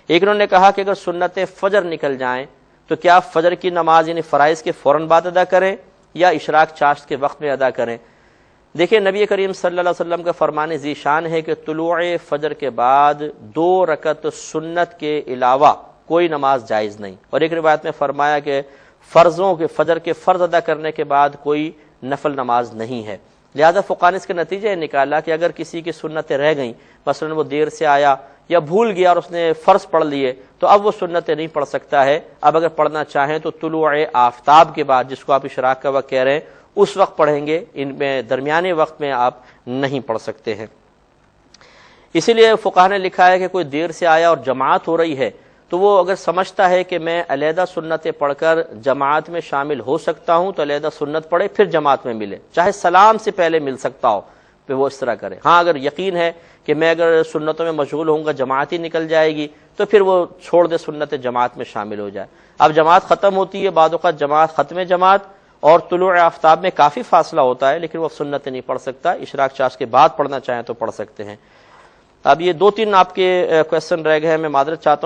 ایک انہوں نے کہا کہ اگر سنت فجر نکل جائیں تو کیا فجر کی نماز یعنی فرائض کے فوراً بعد ادا کریں یا اشراق چاشت کے وقت میں ادا کریں؟ دیکھیں نبی کریم صلی اللہ علیہ وسلم کا فرمان ذی شان ہے کہ طلوع فجر کے بعد 2 رکعت سنت کے علاوہ کوئی نماز جائز نہیں، اور ایک روایت میں فرمایا کہ فرضوں کے فجر کے فرض ادا کرنے کے بعد کوئی نفل نماز نہیں ہے۔ لہذا فقہاء نے اس کا نتیجہ یہ نکالا کہ اگر کسی کی سنتیں رہ گئیں، مثلا وہ دیر سے آیا یا بھول گیا اور اس نے فرض پڑھ لیے، تو اب وہ سنتیں نہیں پڑھ سکتا ہے۔ اب اگر پڑھنا چاہیں تو طلوع آفتاب کے بعد، جس کو آپ اشراق کا وقت کہہ رہے ہیں، اس وقت پڑھیں گے، ان میں درمیانے وقت میں آپ نہیں پڑھ سکتے ہیں۔ اسی لیے فقہاء نے لکھا ہے کہ کوئی دیر سے آیا اور جماعت ہو رہی ہے تو وہ اگر سمجھتا ہے کہ میں علیحدہ سنتیں پڑھ کر جماعت میں شامل ہو سکتا ہوں تو علیحدہ سنت پڑھے، پھر جماعت میں ملے، چاہے سلام سے پہلے مل سکتا ہو پھر وہ اس طرح کرے۔ ہاں اگر یقین ہے کہ میں اگر سنتوں میں مشغول ہوں گا جماعت ہی نکل جائے گی تو پھر وہ چھوڑ دے سنت، جماعت میں شامل ہو جائے۔ اب جماعت ختم ہوتی ہے، بعض اوقات جماعت ختم جماعت اور طلوع آفتاب میں کافی فاصلہ ہوتا ہے، لیکن وہ سنتیں نہیں پڑھ سکتا، اشراق چاشت کے بعد پڑھنا چاہیں تو پڑھ سکتے ہیں۔ اب یہ 2-3 آپ کے کویسچن رہ گئے ہیں، میں معذرت چاہتا ہوں۔